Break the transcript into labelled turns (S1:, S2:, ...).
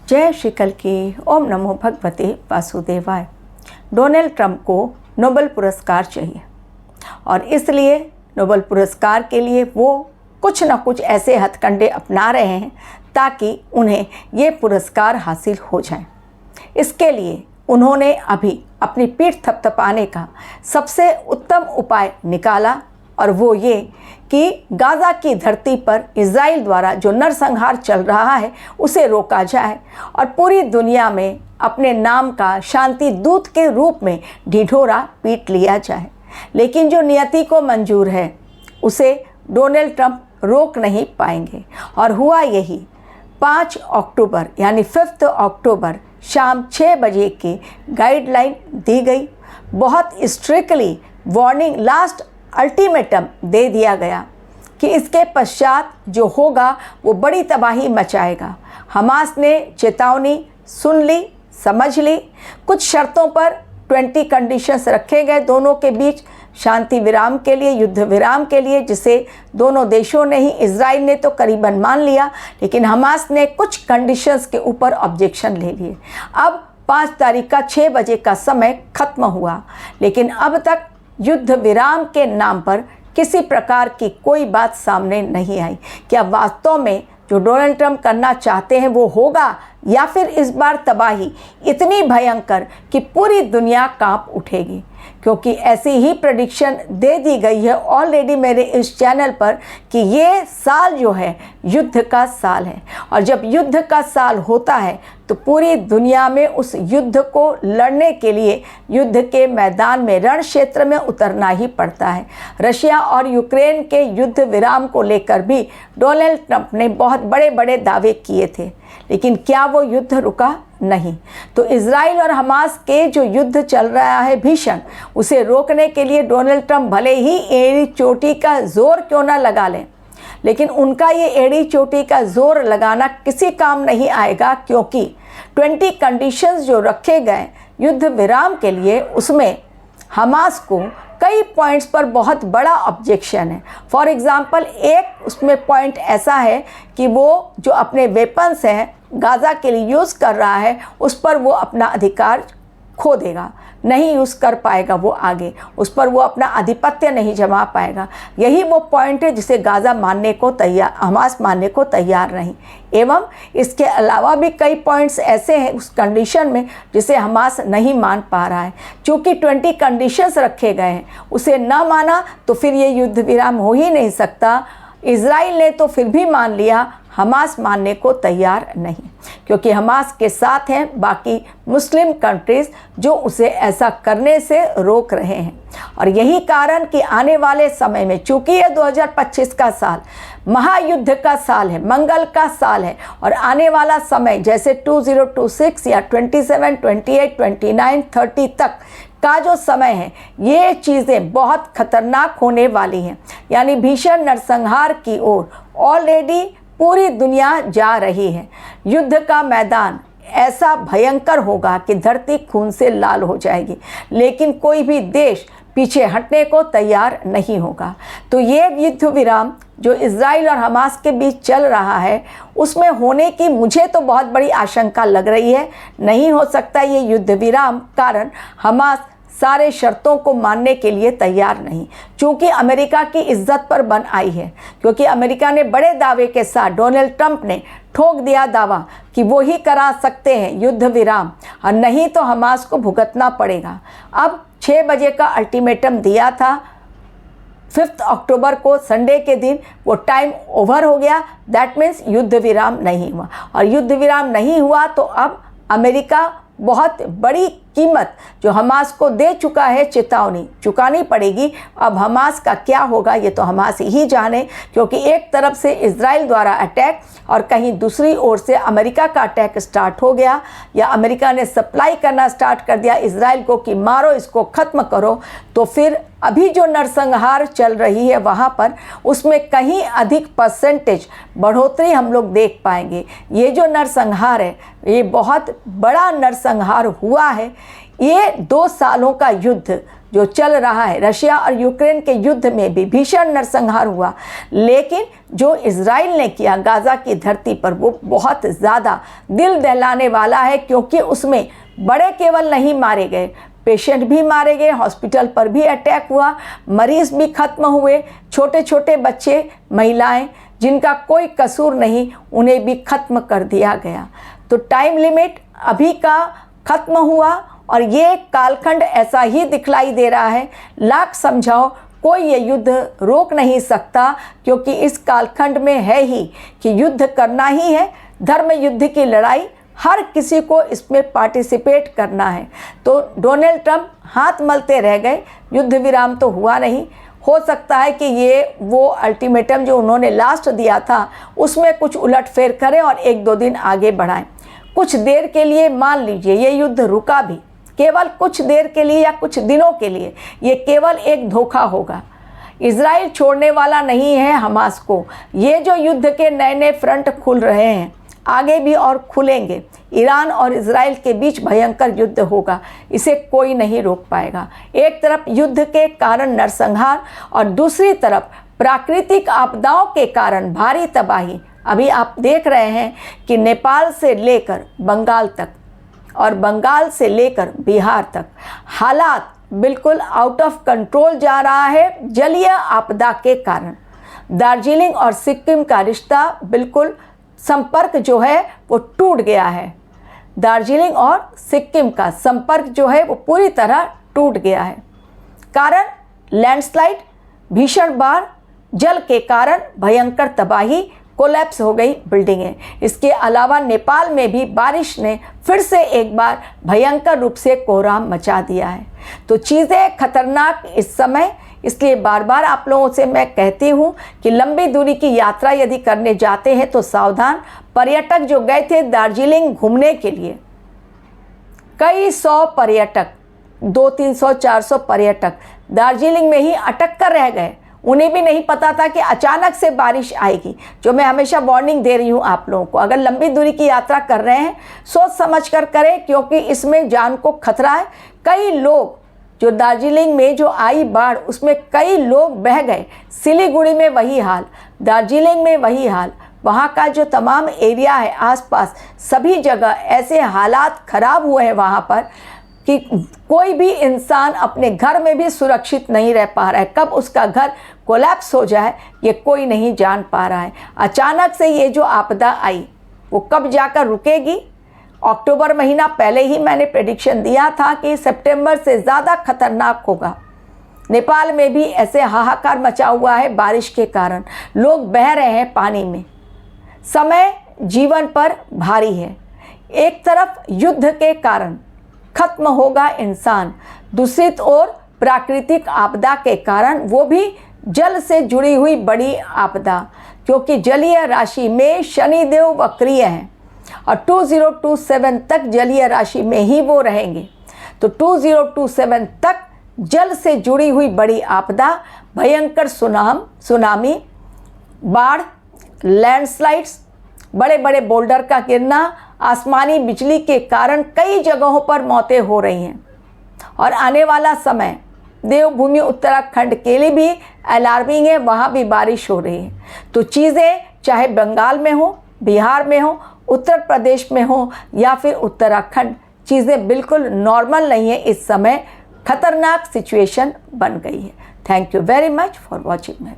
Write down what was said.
S1: जय श्री कल की। ओम नमो भगवते वासुदेवाय। डोनाल्ड ट्रंप को नोबेल पुरस्कार चाहिए और इसलिए नोबेल पुरस्कार के लिए वो कुछ न कुछ ऐसे हथकंडे अपना रहे हैं ताकि उन्हें ये पुरस्कार हासिल हो जाए। इसके लिए उन्होंने अभी अपनी पीठ थपथपाने का सबसे उत्तम उपाय निकाला और वो ये कि गाज़ा की धरती पर इज़राइल द्वारा जो नरसंहार चल रहा है उसे रोका जाए और पूरी दुनिया में अपने नाम का शांति दूत के रूप में ढिढोरा पीट लिया जाए। लेकिन जो नियति को मंजूर है उसे डोनाल्ड ट्रंप रोक नहीं पाएंगे और हुआ यही। 5 अक्टूबर यानी 5 अक्टूबर शाम 6 बजे की गाइडलाइन दी गई। बहुत स्ट्रिक्टली वार्निंग, लास्ट अल्टीमेटम दे दिया गया कि इसके पश्चात जो होगा वो बड़ी तबाही मचाएगा। हमास ने चेतावनी सुन ली, समझ ली। कुछ शर्तों पर 20 कंडीशंस रखे गए दोनों के बीच शांति विराम के लिए, युद्ध विराम के लिए, जिसे दोनों देशों ने ही, इजराइल ने तो करीबन मान लिया लेकिन हमास ने कुछ कंडीशंस के ऊपर ऑब्जेक्शन ले लिए। अब 5 तारीख का 6 बजे का समय खत्म हुआ लेकिन अब तक युद्ध विराम के नाम पर किसी प्रकार की कोई बात सामने नहीं आई। क्या वास्तव में जो डोनाल्ड ट्रंप करना चाहते हैं वो होगा या फिर इस बार तबाही इतनी भयंकर कि पूरी दुनिया कांप उठेगी? क्योंकि ऐसी ही प्रेडिक्शन दे दी गई है ऑलरेडी मेरे इस चैनल पर कि ये साल जो है युद्ध का साल है और जब युद्ध का साल होता है तो पूरी दुनिया में उस युद्ध को लड़ने के लिए युद्ध के मैदान में, रण क्षेत्र में उतरना ही पड़ता है। रशिया और यूक्रेन के युद्ध विराम को लेकर भी डोनाल्ड ट्रंप ने बहुत बड़े बड़े दावे किए थे लेकिन क्या वो युद्ध रुका? नहीं। तो इजराइल और हमास के जो युद्ध चल रहा है भीषण, उसे रोकने के लिए डोनाल्ड ट्रंप भले ही एड़ी चोटी का जोर क्यों ना लगा लें लेकिन उनका ये एड़ी चोटी का जोर लगाना किसी काम नहीं आएगा क्योंकि 20 कंडीशंस जो रखे गए युद्ध विराम के लिए उसमें हमास को कई पॉइंट्स पर बहुत बड़ा ऑब्जेक्शन है। फॉर एग्ज़ाम्पल एक उसमें पॉइंट ऐसा है कि वो जो अपने वेपन्स हैं गाज़ा के लिए यूज़ कर रहा है उस पर वो अपना अधिकार खो देगा, नहीं यूज़ कर पाएगा, वो आगे उस पर वो अपना आधिपत्य नहीं जमा पाएगा। यही वो पॉइंट है जिसे गाज़ा मानने को तैयार, हमास मानने को तैयार नहीं। एवं इसके अलावा भी कई पॉइंट्स ऐसे हैं उस कंडीशन में जिसे हमास नहीं मान पा रहा है। चूँकि 20 कंडीशंस रखे गए हैं उसे न माना तो फिर ये युद्ध विराम हो ही नहीं सकता। इजराइल ने तो फिर भी मान लिया, हमास मानने को तैयार नहीं क्योंकि हमास के साथ हैं बाकी मुस्लिम कंट्रीज़ जो उसे ऐसा करने से रोक रहे हैं। और यही कारण कि आने वाले समय में, चूँकि ये 2025 का साल महायुद्ध का साल है, मंगल का साल है और आने वाला समय जैसे 2026 या 27, 28, 29, 30 तक का जो समय है ये चीज़ें बहुत खतरनाक होने वाली हैं। यानी भीषण नरसंहार की ओर ऑलरेडी पूरी दुनिया जा रही है। युद्ध का मैदान ऐसा भयंकर होगा कि धरती खून से लाल हो जाएगी लेकिन कोई भी देश पीछे हटने को तैयार नहीं होगा। तो ये युद्ध विराम जो इजराइल और हमास के बीच चल रहा है उसमें होने की मुझे तो बहुत बड़ी आशंका लग रही है। नहीं हो सकता ये युद्ध विराम, कारण हमास सारे शर्तों को मानने के लिए तैयार नहीं। चूँकि अमेरिका की इज्जत पर बन आई है, क्योंकि अमेरिका ने बड़े दावे के साथ, डोनाल्ड ट्रंप ने ठोक दिया दावा कि वो ही करा सकते हैं युद्ध विराम और नहीं तो हमास को भुगतना पड़ेगा। अब 6 बजे का अल्टीमेटम दिया था 5 अक्टूबर को, संडे के दिन वो टाइम ओवर हो गया। दैट मीन्स युद्ध विराम नहीं हुआ और युद्ध विराम नहीं हुआ तो अब अमेरिका बहुत बड़ी कीमत जो हमास को दे चुका है, चेतावनी चुकानी पड़ेगी। अब हमास का क्या होगा ये तो हमास ही जाने, क्योंकि एक तरफ से इजराइल द्वारा अटैक और कहीं दूसरी ओर से अमेरिका का अटैक स्टार्ट हो गया या अमेरिका ने सप्लाई करना स्टार्ट कर दिया इजराइल को कि मारो इसको, ख़त्म करो। तो फिर अभी जो नरसंहार चल रही है वहाँ पर उसमें कहीं अधिक परसेंटेज बढ़ोतरी हम लोग देख पाएंगे। ये जो नरसंहार है ये बहुत बड़ा नरसंहार हुआ है। ये 2 सालों का युद्ध जो चल रहा है, रशिया और यूक्रेन के युद्ध में भी भीषण नरसंहार हुआ, लेकिन जो इजराइल ने किया गाज़ा की धरती पर वो बहुत ज़्यादा दिल दहलाने वाला है, क्योंकि उसमें बड़े केवल नहीं मारे गए, पेशेंट भी मारे गए, हॉस्पिटल पर भी अटैक हुआ, मरीज भी खत्म हुए, छोटे छोटे बच्चे, महिलाएं जिनका कोई कसूर नहीं, उन्हें भी खत्म कर दिया गया। तो टाइम लिमिट अभी का खत्म हुआ और ये कालखंड ऐसा ही दिखलाई दे रहा है। लाख समझाओ कोई ये युद्ध रोक नहीं सकता, क्योंकि इस कालखंड में है ही कि युद्ध करना ही है, धर्म युद्ध की लड़ाई, हर किसी को इसमें पार्टिसिपेट करना है। तो डोनाल्ड ट्रंप हाथ मलते रह गए, युद्ध विराम तो हुआ नहीं। हो सकता है कि ये वो अल्टीमेटम जो उन्होंने लास्ट दिया था उसमें कुछ उलटफेर करें और 1-2 दिन आगे बढ़ाएं। कुछ देर के लिए मान लीजिए ये युद्ध रुका भी, केवल कुछ देर के लिए या कुछ दिनों के लिए, ये केवल एक धोखा होगा। इजराइल छोड़ने वाला नहीं है हमास को। ये जो युद्ध के नए नए फ्रंट खुल रहे हैं, आगे भी और खुलेंगे। ईरान और इजराइल के बीच भयंकर युद्ध होगा, इसे कोई नहीं रोक पाएगा। एक तरफ युद्ध के कारण नरसंहार और दूसरी तरफ प्राकृतिक आपदाओं के कारण भारी तबाही। अभी आप देख रहे हैं कि नेपाल से लेकर बंगाल तक और बंगाल से लेकर बिहार तक हालात बिल्कुल आउट ऑफ कंट्रोल जा रहा है जलीय आपदा के कारण। दार्जिलिंग और सिक्किम का रिश्ता बिल्कुल संपर्क जो है वो टूट गया है। दार्जिलिंग और सिक्किम का संपर्क जो है वो पूरी तरह टूट गया है। कारण लैंडस्लाइड, भीषण बाढ़, जल के कारण भयंकर तबाही, कोलैप्स हो गई बिल्डिंगें। इसके अलावा नेपाल में भी बारिश ने फिर से एक बार भयंकर रूप से कोहराम मचा दिया है। तो चीज़ें खतरनाक इस समय, इसलिए बार बार आप लोगों से मैं कहती हूँ कि लंबी दूरी की यात्रा यदि करने जाते हैं तो सावधान। पर्यटक जो गए थे दार्जिलिंग घूमने के लिए, कई सौ पर्यटक, 200-300, 400 पर्यटक दार्जिलिंग में ही अटक कर रह गए। उन्हें भी नहीं पता था कि अचानक से बारिश आएगी। जो मैं हमेशा वार्निंग दे रही हूँ आप लोगों को, अगर लंबी दूरी की यात्रा कर रहे हैं सोच समझ कर करें, क्योंकि इसमें जान को खतरा है। कई लोग जो दार्जिलिंग में जो आई बाढ़, उसमें कई लोग बह गए। सिलीगुड़ी में वही हाल, दार्जिलिंग में वही हाल, वहाँ का जो तमाम एरिया है आसपास, सभी जगह ऐसे हालात ख़राब हुए हैं वहाँ पर कि कोई भी इंसान अपने घर में भी सुरक्षित नहीं रह पा रहा है। कब उसका घर कोलैप्स हो जाए ये कोई नहीं जान पा रहा है। अचानक से ये जो आपदा आई वो कब जाकर रुकेगी? अक्टूबर महीना पहले ही मैंने प्रेडिक्शन दिया था कि सितंबर से ज़्यादा खतरनाक होगा। नेपाल में भी ऐसे हाहाकार मचा हुआ है बारिश के कारण, लोग बह रहे हैं पानी में। समय जीवन पर भारी है। एक तरफ युद्ध के कारण खत्म होगा इंसान, दूसरी ओर प्राकृतिक आपदा के कारण, वो भी जल से जुड़ी हुई बड़ी आपदा, क्योंकि जलीय राशि में शनिदेव वक्रीय हैं और 2027 तक जलीय राशि में ही वो रहेंगे। तो 2027 तक जल से जुड़ी हुई बड़ी आपदा, भयंकर सुनामी, बाढ़, लैंडस्लाइड्स, बड़े बड़े बोल्डर का गिरना, आसमानी बिजली के कारण कई जगहों पर मौतें हो रही हैं। और आने वाला समय देवभूमि उत्तराखंड के लिए भी अलार्मिंग है, वहाँ भी बारिश हो रही है। तो चीज़ें चाहे बंगाल में हो, बिहार में हो, उत्तर प्रदेश में हो या फिर उत्तराखंड, चीज़ें बिल्कुल नॉर्मल नहीं है। इस समय खतरनाक सिचुएशन बन गई है। Thank you very much for watching my